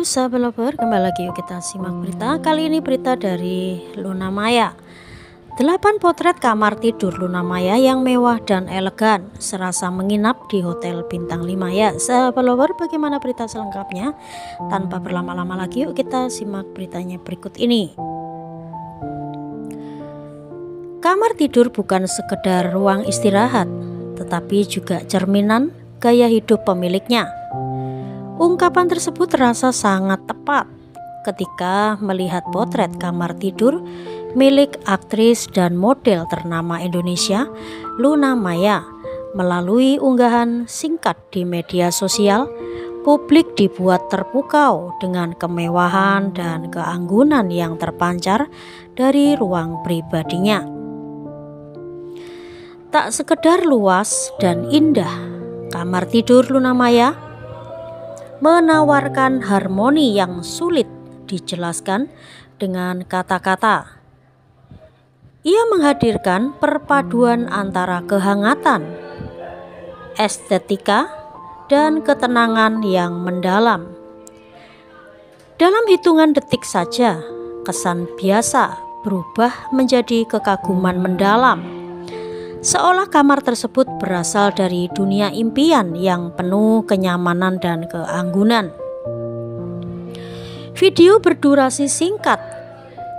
sahabat lover, kembali lagi yuk kita simak berita. Kali ini berita dari Luna Maya. 8 potret kamar tidur Luna Maya yang mewah dan elegan, serasa menginap di hotel bintang 5 ya. Sahabat lover, bagaimana berita selengkapnya? Tanpa berlama-lama lagi yuk kita simak beritanya berikut ini. Kamar tidur bukan sekedar ruang istirahat, tetapi juga cerminan gaya hidup pemiliknya. Ungkapan tersebut terasa sangat tepat ketika melihat potret kamar tidur milik aktris dan model ternama Indonesia, Luna Maya. Melalui unggahan singkat di media sosial, publik dibuat terpukau dengan kemewahan dan keanggunan yang terpancar dari ruang pribadinya. Tak sekedar luas dan indah, kamar tidur Luna Maya menawarkan harmoni yang sulit dijelaskan dengan kata-kata. Ia menghadirkan perpaduan antara kehangatan, estetika, dan ketenangan yang mendalam. Dalam hitungan detik saja, kesan biasa berubah menjadi kekaguman mendalam. Seolah kamar tersebut berasal dari dunia impian yang penuh kenyamanan dan keanggunan. Video berdurasi singkat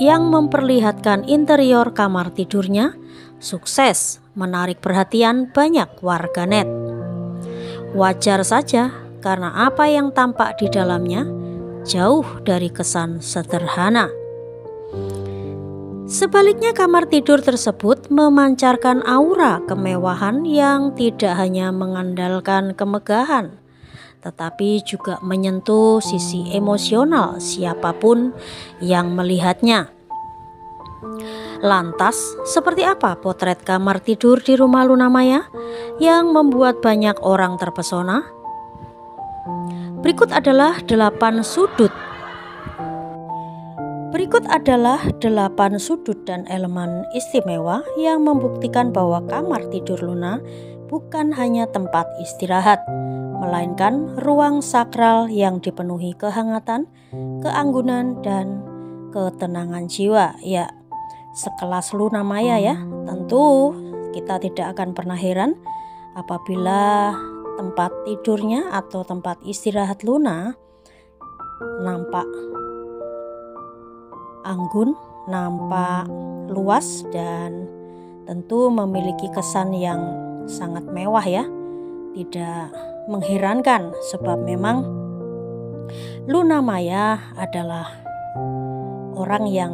yang memperlihatkan interior kamar tidurnya sukses menarik perhatian banyak warganet. Wajar saja karena apa yang tampak di dalamnya jauh dari kesan sederhana. Sebaliknya, kamar tidur tersebut memancarkan aura kemewahan yang tidak hanya mengandalkan kemegahan, tetapi juga menyentuh sisi emosional siapapun yang melihatnya. Lantas, seperti apa potret kamar tidur di rumah Luna Maya yang membuat banyak orang terpesona? Berikut adalah 8 sudut dan elemen istimewa yang membuktikan bahwa kamar tidur Luna bukan hanya tempat istirahat, melainkan ruang sakral yang dipenuhi kehangatan, keanggunan, dan ketenangan jiwa. Ya, sekelas Luna Maya ya, tentu kita tidak akan pernah heran apabila tempat tidurnya atau tempat istirahat Luna nampak anggun, nampak luas, dan tentu memiliki kesan yang sangat mewah ya. Tidak mengherankan sebab memang Luna Maya adalah orang yang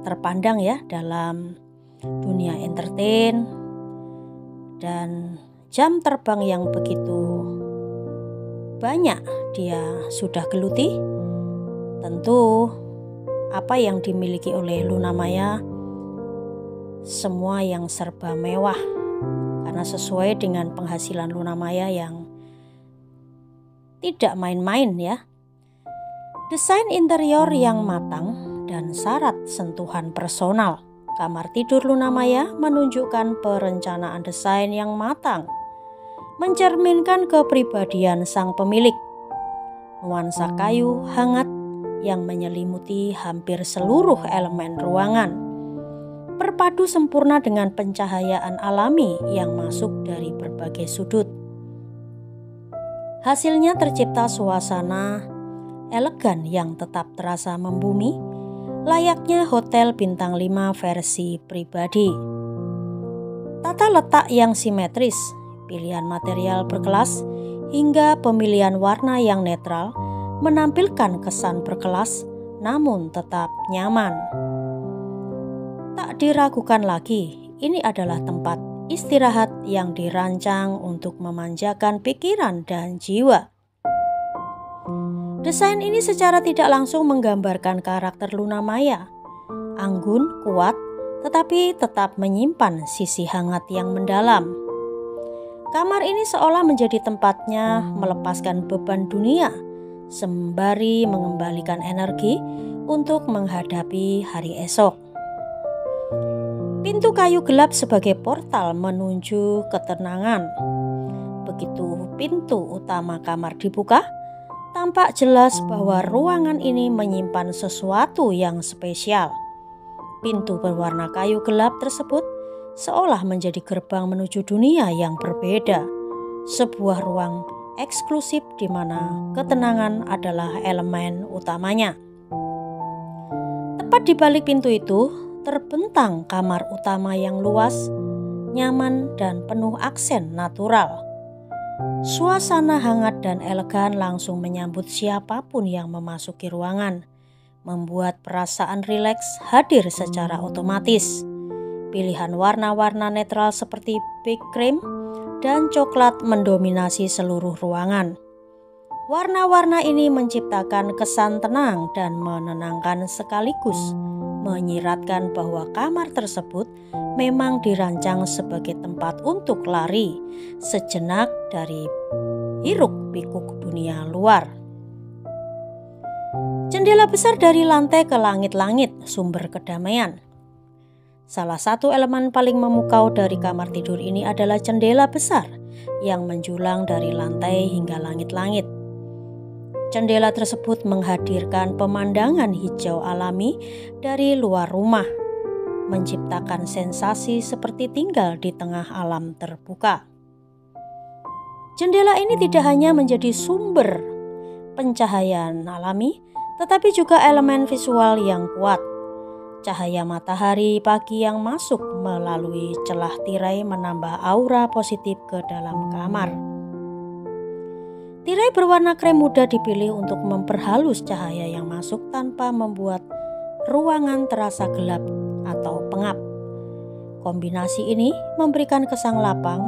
terpandang ya dalam dunia entertain dan jam terbang yang begitu banyak dia sudah geluti. Tentu apa yang dimiliki oleh Luna Maya semua yang serba mewah, karena sesuai dengan penghasilan Luna Maya yang tidak main-main ya. Desain interior yang matang dan syarat sentuhan personal, kamar tidur Luna Maya menunjukkan perencanaan desain yang matang, mencerminkan kepribadian sang pemilik. Nuansa kayu hangat yang menyelimuti hampir seluruh elemen ruangan, berpadu sempurna dengan pencahayaan alami yang masuk dari berbagai sudut. Hasilnya tercipta suasana elegan yang tetap terasa membumi, layaknya hotel bintang 5 versi pribadi. Tata letak yang simetris, pilihan material berkelas, hingga pemilihan warna yang netral menampilkan kesan berkelas namun tetap nyaman. Tak diragukan lagi, ini adalah tempat istirahat yang dirancang untuk memanjakan pikiran dan jiwa. Desain ini secara tidak langsung menggambarkan karakter Luna Maya, anggun, kuat, tetapi tetap menyimpan sisi hangat yang mendalam. Kamar ini seolah menjadi tempatnya melepaskan beban dunia, sembari mengembalikan energi untuk menghadapi hari esok. Pintu kayu gelap sebagai portal menuju ketenangan. Begitu pintu utama kamar dibuka, tampak jelas bahwa ruangan ini menyimpan sesuatu yang spesial. Pintu berwarna kayu gelap tersebut seolah menjadi gerbang menuju dunia yang berbeda. Sebuah ruang eksklusif di mana ketenangan adalah elemen utamanya. Tepat di balik pintu itu terbentang kamar utama yang luas, nyaman dan penuh aksen natural. Suasana hangat dan elegan langsung menyambut siapapun yang memasuki ruangan, membuat perasaan rileks hadir secara otomatis. Pilihan warna-warna netral seperti beige cream dan coklat mendominasi seluruh ruangan. Warna-warna ini menciptakan kesan tenang dan menenangkan sekaligus menyiratkan bahwa kamar tersebut memang dirancang sebagai tempat untuk lari sejenak dari hiruk-pikuk dunia luar. Jendela besar dari lantai ke langit-langit, sumber kedamaian. Salah satu elemen paling memukau dari kamar tidur ini adalah jendela besar yang menjulang dari lantai hingga langit-langit. Jendela tersebut menghadirkan pemandangan hijau alami dari luar rumah, menciptakan sensasi seperti tinggal di tengah alam terbuka. Jendela ini tidak hanya menjadi sumber pencahayaan alami, tetapi juga elemen visual yang kuat. Cahaya matahari pagi yang masuk melalui celah tirai menambah aura positif ke dalam kamar. Tirai berwarna krem muda dipilih untuk memperhalus cahaya yang masuk tanpa membuat ruangan terasa gelap atau pengap. Kombinasi ini memberikan kesan lapang,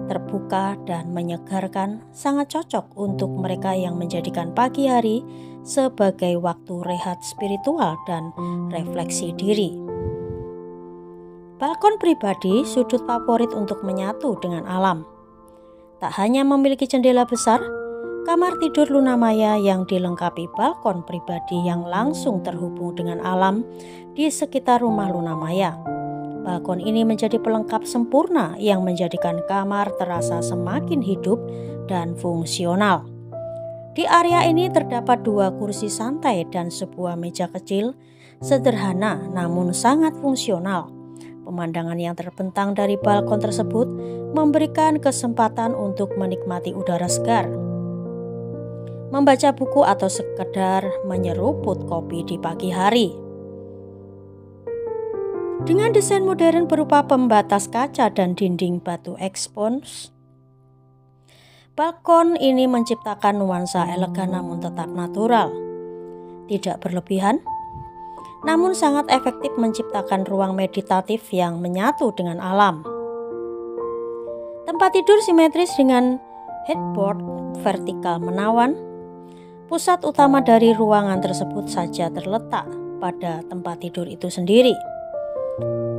terbuka dan menyegarkan, sangat cocok untuk mereka yang menjadikan pagi hari sebagai waktu rehat spiritual dan refleksi diri. Balkon pribadi, sudut favorit untuk menyatu dengan alam. Tak hanya memiliki jendela besar, kamar tidur Luna Maya yang dilengkapi balkon pribadi yang langsung terhubung dengan alam di sekitar rumah Luna Maya. Balkon ini menjadi pelengkap sempurna yang menjadikan kamar terasa semakin hidup dan fungsional. Di area ini terdapat 2 kursi santai dan sebuah meja kecil, sederhana namun sangat fungsional. Pemandangan yang terbentang dari balkon tersebut memberikan kesempatan untuk menikmati udara segar, membaca buku atau sekedar menyeruput kopi di pagi hari. Dengan desain modern berupa pembatas kaca dan dinding batu ekspons, balkon ini menciptakan nuansa elegan namun tetap natural. Tidak berlebihan, namun sangat efektif menciptakan ruang meditatif yang menyatu dengan alam. Tempat tidur simetris dengan headboard vertikal menawan. Pusat utama dari ruangan tersebut saja terletak pada tempat tidur itu sendiri.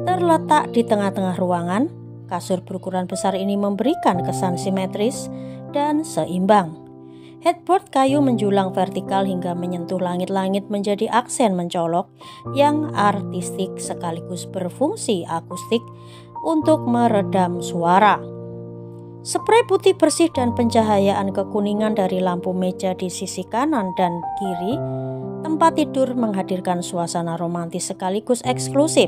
Terletak di tengah-tengah ruangan, kasur berukuran besar ini memberikan kesan simetris dan seimbang. Headboard kayu menjulang vertikal hingga menyentuh langit-langit menjadi aksen mencolok yang artistik sekaligus berfungsi akustik untuk meredam suara. Sprei putih bersih dan pencahayaan kekuningan dari lampu meja di sisi kanan dan kiri tempat tidur menghadirkan suasana romantis sekaligus eksklusif.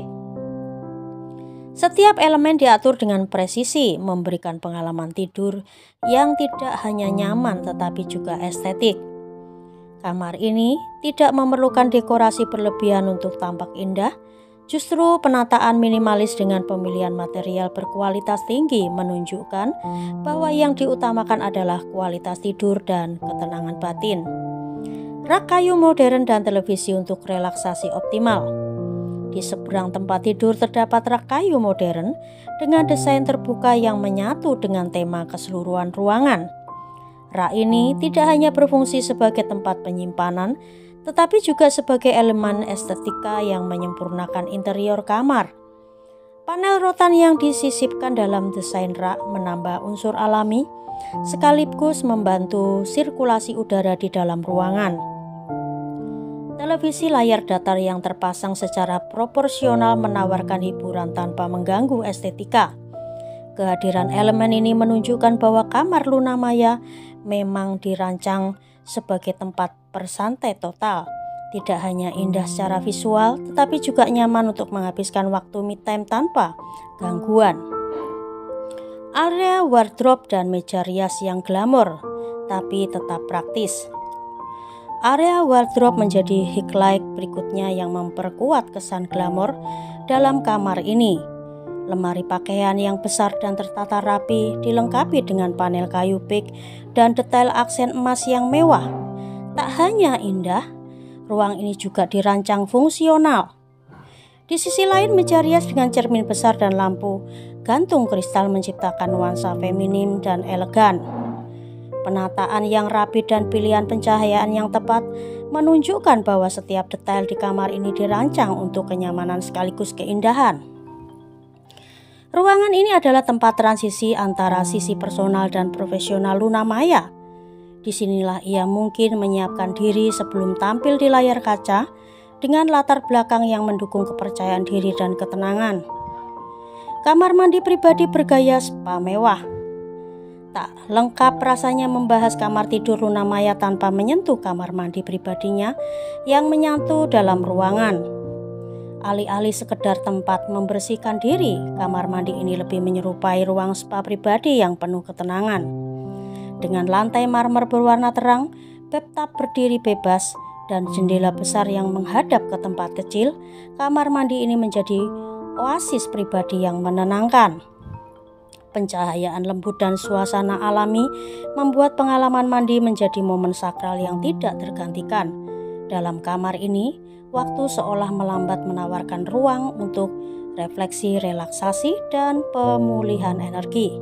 Setiap elemen diatur dengan presisi, memberikan pengalaman tidur yang tidak hanya nyaman tetapi juga estetik. Kamar ini tidak memerlukan dekorasi berlebihan untuk tampak indah. Justru penataan minimalis dengan pemilihan material berkualitas tinggi menunjukkan bahwa yang diutamakan adalah kualitas tidur dan ketenangan batin. Rak kayu modern dan televisi untuk relaksasi optimal. Di seberang tempat tidur terdapat rak kayu modern dengan desain terbuka yang menyatu dengan tema keseluruhan ruangan. Rak ini tidak hanya berfungsi sebagai tempat penyimpanan, tetapi juga sebagai elemen estetika yang menyempurnakan interior kamar. Panel rotan yang disisipkan dalam desain rak menambah unsur alami, sekaligus membantu sirkulasi udara di dalam ruangan. Televisi layar datar yang terpasang secara proporsional menawarkan hiburan tanpa mengganggu estetika. Kehadiran elemen ini menunjukkan bahwa kamar Luna Maya memang dirancang sebagai tempat bersantai total. Tidak hanya indah secara visual, tetapi juga nyaman untuk menghabiskan waktu me time tanpa gangguan. Area wardrobe dan meja rias yang glamor, tapi tetap praktis. Area wardrobe menjadi highlight berikutnya yang memperkuat kesan glamor dalam kamar ini. Lemari pakaian yang besar dan tertata rapi dilengkapi dengan panel kayu big dan detail aksen emas yang mewah. Tak hanya indah, ruang ini juga dirancang fungsional. Di sisi lain, meja rias dengan cermin besar dan lampu gantung kristal menciptakan nuansa feminim dan elegan. Penataan yang rapi dan pilihan pencahayaan yang tepat menunjukkan bahwa setiap detail di kamar ini dirancang untuk kenyamanan sekaligus keindahan. Ruangan ini adalah tempat transisi antara sisi personal dan profesional Luna Maya. Disinilah ia mungkin menyiapkan diri sebelum tampil di layar kaca dengan latar belakang yang mendukung kepercayaan diri dan ketenangan. Kamar mandi pribadi bergaya spa mewah. Tak lengkap rasanya membahas kamar tidur Luna Maya tanpa menyentuh kamar mandi pribadinya yang menyatu dalam ruangan. Alih-alih sekedar tempat membersihkan diri, kamar mandi ini lebih menyerupai ruang spa pribadi yang penuh ketenangan. Dengan lantai marmer berwarna terang, bathtub berdiri bebas, dan jendela besar yang menghadap ke tempat kecil, kamar mandi ini menjadi oasis pribadi yang menenangkan. Pencahayaan lembut dan suasana alami membuat pengalaman mandi menjadi momen sakral yang tidak tergantikan. Dalam kamar ini, waktu seolah melambat menawarkan ruang untuk refleksi, relaksasi, dan pemulihan energi.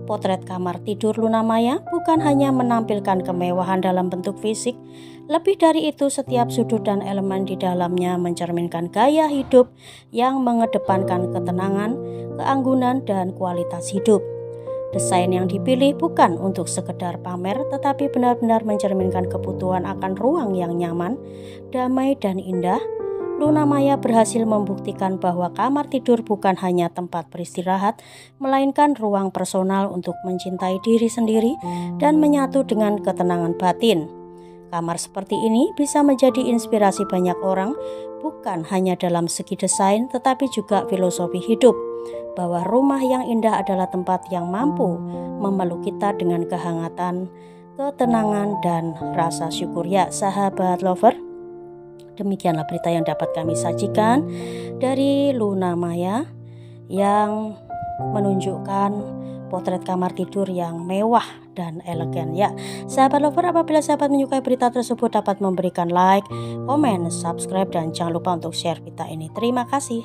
Potret kamar tidur Luna Maya bukan hanya menampilkan kemewahan dalam bentuk fisik, lebih dari itu setiap sudut dan elemen di dalamnya mencerminkan gaya hidup yang mengedepankan ketenangan, keanggunan, dan kualitas hidup. Desain yang dipilih bukan untuk sekedar pamer, tetapi benar-benar mencerminkan kebutuhan akan ruang yang nyaman, damai, dan indah. Luna Maya berhasil membuktikan bahwa kamar tidur bukan hanya tempat beristirahat, melainkan ruang personal untuk mencintai diri sendiri dan menyatu dengan ketenangan batin. Kamar seperti ini bisa menjadi inspirasi banyak orang, bukan hanya dalam segi desain, tetapi juga filosofi hidup, bahwa rumah yang indah adalah tempat yang mampu memeluk kita dengan kehangatan, ketenangan, dan rasa syukur. Ya, sahabat lover, demikianlah berita yang dapat kami sajikan dari Luna Maya yang menunjukkan potret kamar tidur yang mewah dan elegan. Ya, sahabat lover, apabila sahabat menyukai berita tersebut dapat memberikan like, komen, subscribe, dan jangan lupa untuk share berita ini. Terima kasih.